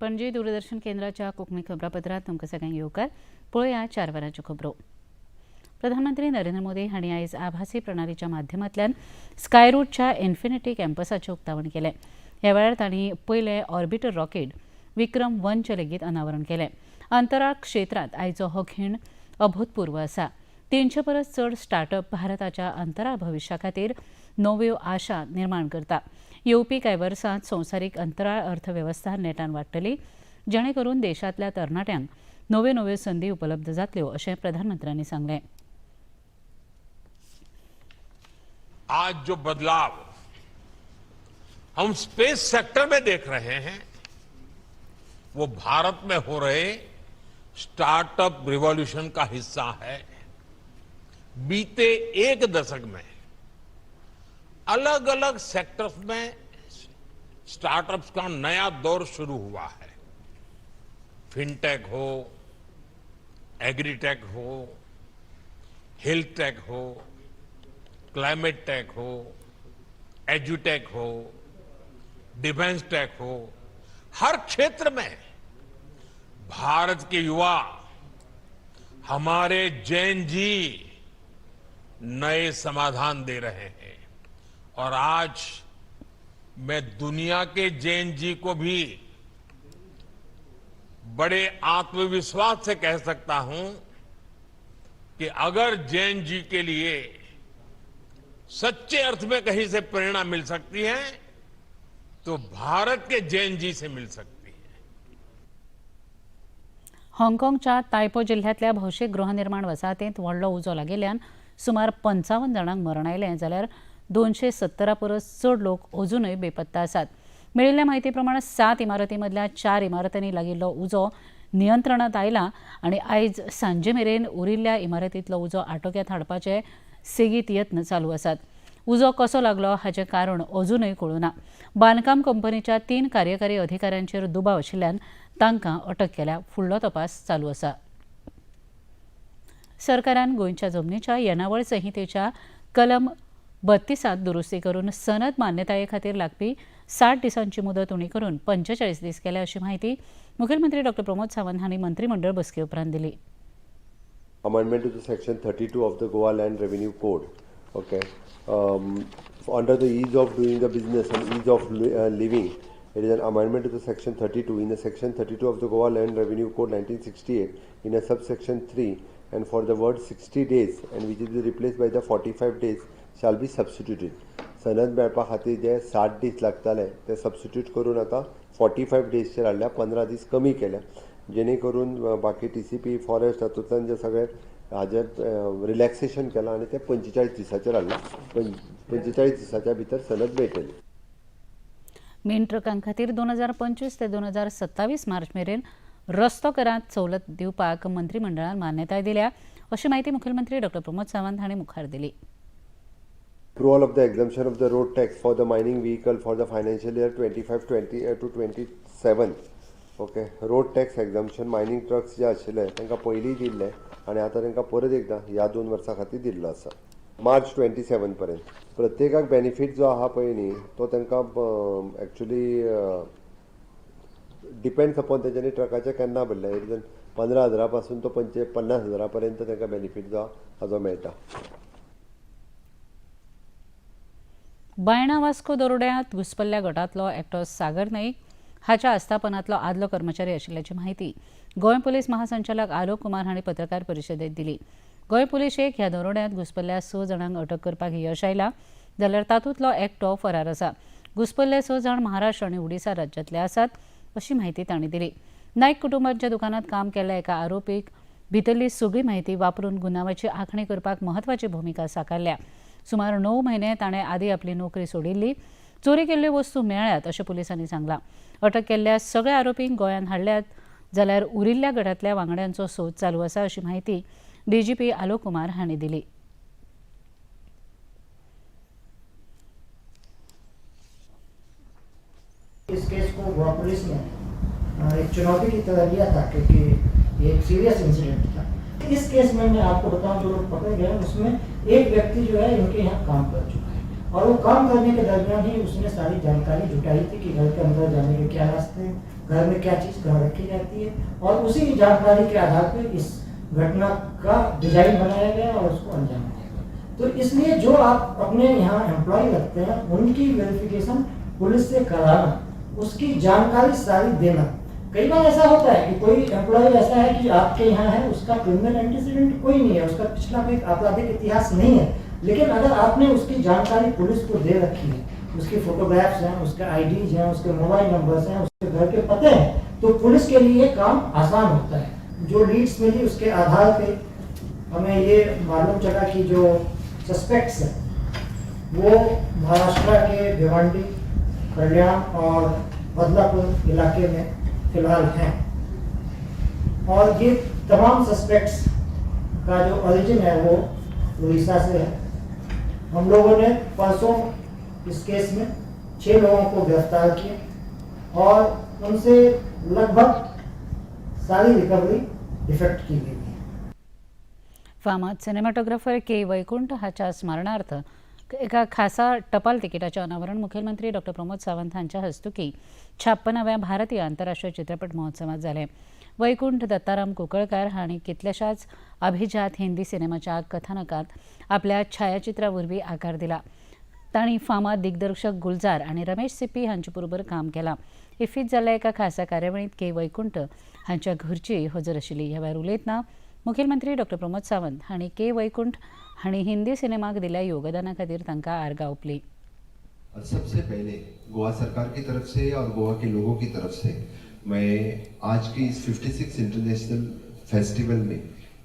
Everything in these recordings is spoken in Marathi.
पणजी दूरदर्शन केंद्राच्या कोंकणी खबरापत्रांत तुमकां सगळ्यांक येवकार. पळोवया 4 वरांच्यो खबरो. प्रधानमंत्री नरेंद्र मोदी हांणी आयज आभासी प्रणालीच्या माध्यमांतल्यान स्कायरूटच्या इन्फिनिटी कॅम्पसाचें उक्तावण केलें. ह्या वेळार तांणी पयलें ऑर्बिटर रॉकेट विक्रम 1चें लेगीत अनावरण केलें. अंतराळ क्षेत्रांत आयचो हो खीण अभूतपूर्व आसा. 300 परस चड स्टार्टअप भारताच्या अंतराळ भविश्या खातीर नव्यो आशा निर्माण करता. येवपी कांय वर्सांत संवसारीक अंतराळ अर्थवेवस्था नेटान वाडटली, जेणे करून देशांतल्या तरणाट्यांक नव्यो नव्यो संदी उपलब्ध जातल्यो अशें प्रधानमंत्र्यांनी सांगलें. आज जो बदलाव हम स्पेस सेक्टर में देख रहे हैं वो भारत में हो रहे स्टार्टअप रिवॉल्यूशन का हिस्सा है. बीते एक दशक में अलग अलग सेक्टर्स में स्टार्टअप्स का नया दौर शुरू हुआ है. फिनटेक हो, एग्रीटेक हो, हेल्थ टेक हो, क्लाइमेट टेक हो, एजुटेक हो, डिफेंस टेक हो, हर क्षेत्र में भारत के युवा, हमारे जैन जी नए समाधान दे रहे हैं. और आज मैं दुनिया के जैन जी को भी बड़े आत्मविश्वास से कह सकता हूं कि अगर जैन जी के लिए सच्चे अर्थ में कहीं से प्रेरणा मिल सकती है तो भारत के जैन जी से मिल सकती है. हाँगकाँगच्या तायपो जिल्ह्यातल्या भौशीक गृहनिर्माण वसाहतींत व्हडलो उजो लागिल्ल्यान सुमार 55 जाणांक मरण आयलें, जाल्यार 270 परस चड लोक अजूनय बेपत्ता आसात. मेळिल्ल्या म्हायती प्रमाण 7 इमारती मदल्या 4 इमारतींनी लागिल्लो उजो नियंत्रणांत आयला आनी आयज सांजे मेरेन उरिल्ल्या इमारतींतलो उजो आटोक्यांत हाडपाचे सेगीत यत्न चालू आसात. उजो कसो लागलो हाचें कारण अजूनय कळुना. बांदकाम कंपनीच्या 3 कार्यकारी अधिकाऱ्यांचेर दुबाव आशिल्ल्यान तांकां अटक केल्या. फुडलो तपास चालू आसा. सरकारान गोंयच्या जमनीच्या येणावळ संहितेच्या कलम 32 दुरुस्ती करून सनद मान्यताये खातीर लागपी 60 दिसांची मुदत उणी करून 45 दीस केल्या अशी माहिती मुखेलमंत्री डॉ. प्रमोद सावंत हांणी मंत्रिमंडळ बसके उपरांत दिली. Amendment to the Section 32 of the Goa Land Revenue Code. Okay, under the ease of doing the business and ease of living, it is an amendment to the Section 32. In the Section 32 of the Goa Land Revenue Code 1968, in a subsection 3, and for the word 60 days, and which is replaced by the 45 days, shall be substituted. सनद मेळपा खातीर जे 60 दीस लागताले ते सबस्टिट्यूट करून आतां 45 डेजचेर हाडल्या, 15 दीस कमी केल्या, जेणे करून बाकी TCP फॉरेस्ट हातूंतल्यान जे सगळे हाजे रिलॅक्सेशन केलां आनी ते 45 दिसाचेर हाडलां. 45 दिसाच्या भितर सनद मेळटली. मेन ट्रकां खातीर 2025 ते 2027 मार्च मेरेन रस्तो करांत सवलत दिवपाक मंत्रिमंडळान मान्यताय दिल्या अशी माहिती मुखेलमंत्री डॉ. प्रमोद सावंत हांणी मुखार दिली. Approval of the exemption of the road tax for the mining vehicle for the financial year 25-20 to 27. Okay, road tax exemption mining trucks जे आशिल्ले तांकां पयलीं दिल्ले आनी आतां तांकां परत एकदां ह्या 2 वर्सां खातीर दिल्लो आसा. मार्च 27 पर्यंत प्रत्येकाक बेनिफीट जो आहा पळय न्ही तो तांकां एक्चुली डिपेंड्स अपॉन तेंच्यांनी ट्रकाचे केन्ना भरले. 15,000 पासून तो 50,000 पर्यंत तांकां बेनिफीट जो हाजो मेळटा. बायणा वास्को दरोड्यांत घुसपल्ल्या गटांतलो एकटो सागर नाईक हाच्या आस्थापनांतलो आदलो कर्मचारी आशिल्ल्याची माहिती गोंय पुलीस महासंचालक आलोक कुमार हांणी पत्रकार परिशदेंत दिली. गोंय पुलिशेक ह्या दरोड्यांत घुसपल्ल्या 6 जाणांक अटक करपाक यश आयलां, जाल्यार तातूंतलो एकटो फरार आसा. घुसपल्ले 6 जाण महाराष्ट्र आनी उडीसा राज्यांतले आसात अशी माहिती तांणी दिली. नाईक कुटुंबाच्या दुकानांत काम केल्ल्या एका आरोपीक भितरली सगळी माहिती वापरून गुन्यांवाची आखणी करपाक म्हत्वाची भुमिका साकारल्या. सुमार 9 म्हयने ताणें आदी आपली नोकरी सोडिल्ली. चोरी केल्ल्यो वस्तू मेळ्ळ्यात अशें पुलिसांनी सांगलां. अटक केल्ल्या सगळ्या आरोपींक गोंयांत हाडल्यात, जाल्यार उरिल्ल्या गटांतल्या वांगड्यांचो सोद चालू आसा अशी माहिती DGP आलोक कुमार हांणी दिली. इस केस को गोवा पुलिस ने एक चुनौती की तरह लिया था क्योंकि ये एक सीरियस इंसिडेंट था. इस केस में मैं आपको बताऊं जो लोग पकड़े गए उसमें एक व्यक्ति जो है इनके यहाँ काम कर चुका है और वो काम करने के दरमियान ही उसने सारी जानकारी जुटाई थी कि घर के अंदर जाने के क्या रास्ते घर में क्या चीज़ कहाँ रखी जाती है, और उसी जानकारी के आधार पर इस घटना का डिजाइन बनाया गया और उसको अंजाम दिया गया। तो इसलिए जो आप अपने यहाँ एम्प्लॉय रखते हैं उनकी वेरिफिकेशन पुलिस से कराना, उसकी जानकारी सारी देना। कई बार ऐसा होता है कि कोई एम्प्लॉय ऐसा है कि आपके यहाँ है, उसका क्रिमिनल एंटीसीडेंट कोई नहीं है, उसका पिछला कोई आपराधिक इतिहास नहीं है, लेकिन अगर आपने उसकी जानकारी पुलिस को दे रखी है, उसकी फोटोग्राफ्स हैं, उसके आईडीज हैं, उसके मोबाइल नंबर्स हैं, उसके घर के पते हैं, तो पुलिस के लिए ये काम आसान होता है। जो लीड्स मिली उसके आधार पे हमें ये मालूम चला कि जो सस्पेक्ट्स हैं वो महाराष्ट्र के भिवंडी, कल्याण और बदलापुर इलाके में फिलहाल हैं, और ये तमाम सस्पेक्ट्स का जो ओरिजिन है वो उड़ीसा से है। हम लोगों ने परसों इस केस में 6 लोगों को गिरफ्तार किया और उनसे लगभग सारी रिकवरी इफेक्ट की गई है। फामाद सिनेमॅटोग्राफर के वैकुंठ हाच्या स्मरणार्थ एका खासा टपाल तिकिटाचे अनावरण मुख्यमंत्री डॉक्टर प्रमोद सावंत हांच्या हस्तुकी 56व्या भारतीय आंतरराष्ट्रीय चित्रपट महोत्सवात जाले। वैकुंठ दत्ताराम कुंकळकार हांणी कितल्याशाच अभिजात हिंदी सिनेमाच्या कथानकात आपल्या छायाचित्रावरवीं आकार दिला। तांणी फामाद दिग्दर्शक गुलजार आणि रमेश सिप्पी हांचे बरोबर काम केलां। इफ्फीत जाल्ल्या एका खासा कार्यावळींत के वैकुंठ हांच्या घरचीय हजर आशिल्ली। ह्या वेळार उलयतना मुखेलमंत्री डॉक्टर प्रमोद सावंत हांणी के वैकुंठ हांणी हिंदी सिनेमाक दिल्ल्या योगदाना खातीर तांकां आर्गां ओंपली। और सबसे पहले गोवा सरकार की तरफ से और गोवा के लोगों की तरफ से मैं आज की इस 56 इंटरनेशनल फेस्टिवल में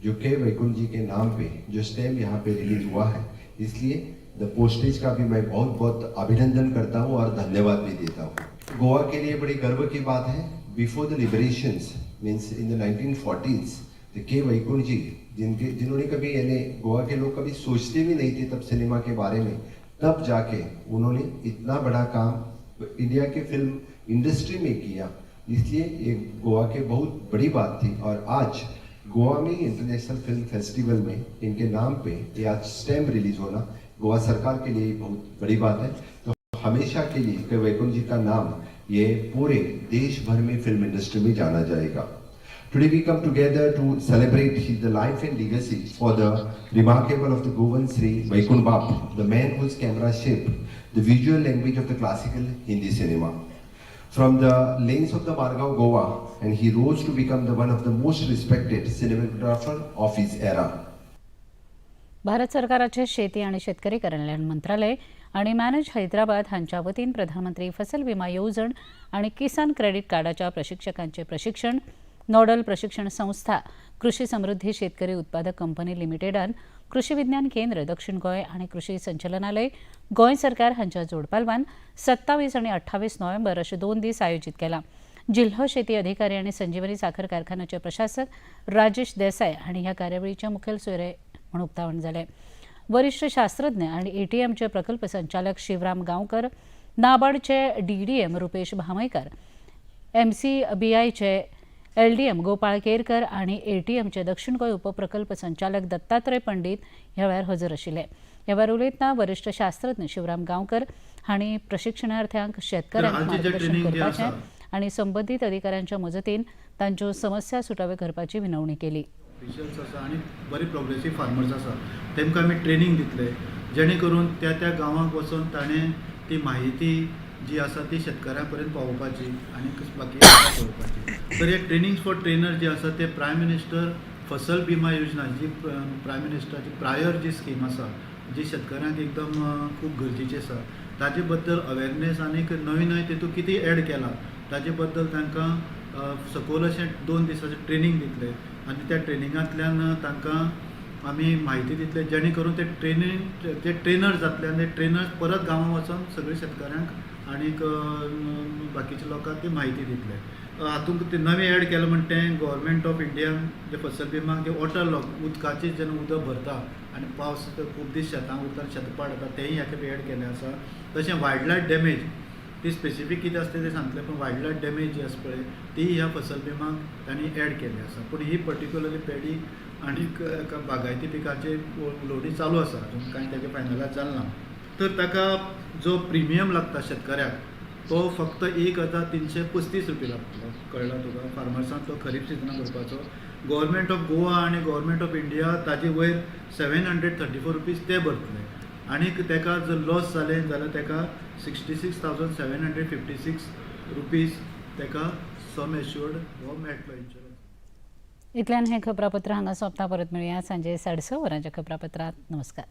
जो के वैकुंठ जी के नाम पे जो स्टैम्प यहाँ पे रिलीज हुआ है, इसलिए द पोस्टेज का भी मैं बहुत बहुत अभिनंदन करता हूँ और धन्यवाद भी देता हूँ। गोवा के लिए बड़ी गर्व की बात है, before the liberations means in the 1940s के वैकुंठ जी जिन्होंने कभी यानी गोवा के लोग कभी सोचते भी नहीं थे तब सिनेमा के बारे में, तब जाके उन्होंने इतना बड़ा काम इंडिया के फिल्म इंडस्ट्री में किया, इसलिए ये गोवा के बहुत बड़ी बात थी। और आज गोवा में इंटरनेशनल फिल्म फेस्टिवल में इनके नाम पे ये आज स्टैम्प रिलीज होना गोवा सरकार के लिए बहुत बड़ी बात है। तो हमेशा के लिए के वैकुंठ जी का नाम ये पूरे देश भर में फिल्म इंडस्ट्री में जाना जाएगा। Today we come together to celebrate the life and legacy for the remarkable of the Govan Sri Vaikunth Bap, the man whose camera shaped the visual language of the classical Hindi cinema. From the lanes of the Margao, Goa, and he rose to become one of the most respected cinematographer of his era. Bharat सरकाराचे शेती आणि शेतकरी कल्याण मंत्रालय आणि मॅनेज हैदराबाद हांच्या वतीन प्रधानमंत्री फसल विमा येवजण आणि किसान क्रेडिट कार्डाच्या प्रशिक्षकांचे प्रशिक्षण नोडल प्रशिक्षण संस्था कृषी समृद्धी शेतकरी उत्पादक कंपनी लिमिटेडान कृषी विज्ञान केंद्र दक्षिण गोंय आणि कृषी संचालनालय गोंय सरकार हांच्या जोडपालवान 27 आणि 28 नोव्हेंबर अशे 2 दीस आयोजित केला। जिल्हो शेती अधिकारी आणि संजीवनी साखर कारखान्याचे प्रशासक राजेश देसाय हांणी ह्या कार्यावळीचे मुखेल सोयरे म्हणून उक्तावण जाले। वरिष्ठ शास्त्रज्ञ आणि एटीएमचे प्रकल्प संचालक शिवराम गांवकर, नाबार्डचे डीडीएम रुपेश भामयकर, एमसीबीआयचे एलडीएम गोपाळ केरकर आणि एटीएमचे दक्षिण गोंय उपप्रकल्प संचालक दत्तात्रय पंडित ह्या वेळार हजर आशिल्ले। ह्या वेळार उलयतना वरिष्ठ शास्त्रज्ञ शिवराम गांवकर हांणी प्रशिक्षणार्थ्यांक शेतकऱ्यांक मार्गदर्शन करपाचें आणि संबंधित अधिकाऱ्यांच्या मजतीन तांच्यो समस्या सुटाव्यो करपाची विनवणी केली। ऑफिशियल्स आसा आणि बरे प्रोग्रेसीव फार्मर्स आसा तेमकां आमी ट्रेनिंग दितले, जेणे करून त्या त्या गांवांक वचून ताणें ती माहिती जी आसा ती शेतकऱ्यां पर्यंत पावोवपाची आणि बाकी पावोवपाची। तर हे ट्रेनिंग्स फॉर ट्रेनर जे आसा ते प्रायम मिनिस्टर फसल बिमा योजना जी प्रायम मिनिस्टराची प्रायर जी स्कीम आसा जी शेतकऱ्यांक एकदम खूब गरजेची आसा, ताजे बद्दल अवेरनेस आनी नवी नवी तेतूंत कितें एड केलां ताजे बद्दल तांकां सखोल अशें 2 दिसाचें ट्रेनिंग दितले आनी त्या ट्रेनिंगांतल्यान तांकां आमी म्हायती दितले, जेणे करून ते ट्रेनर जातले आनी ते ट्रेनर परत गांवां वचून सगळ्या शेतकऱ्यांक आनीक बाकीच्या लोकांक ती म्हायती दितले। हातूंत ते नवें एड केलें म्हणटा तें गव्हर्मेंट ऑफ इंडियान जे फसल बिमाक जे वॉटर लॉक उदकाचें जेन्ना उदक भरता आनी पावस खूब दीस शेतांक उरता शेतपाड येता तेंय ह्या एड केलें आसा। तशें वायल्ड लायफ डॅमेज ती स्पेसिफीक कितें आसता तें सांगतलें, पण वायल्ड लायफ डॅमेज जी आसा पळय ती ह्या फसल बिमाक तांणी एड केली आसा। पूण ही पर्टिक्युलरली पॅडी आनीक बागायती पिकाचे उलोवणी चालू आसा, अजून कांय तेजे फायनलायज जालें ना। तर ताका जो प्रिमियम लागता शेतकऱ्याक तो फक्त 1335 रुपया लागतलो. कळला तुका? फार्मर्सांक तो खरीप सिजना करपाचो. गव्हर्मेंट ऑफ गोवा आनी गव्हर्मेंट ऑफ इंडिया ताजे वयर 734 रुपीज ते भरतले. आनीक तेका जर लॉस जालें जाल्यार तेका 66,756 रुपीज तेका सम एश्युअर्ड हो मेळटलो इन्शुरन्स. इतल्यान हें खबरापत्र हांगा सोंपता. परत मेळुया सांजे 6:30 वरांच्या खबरापत्रांत. नमस्कार.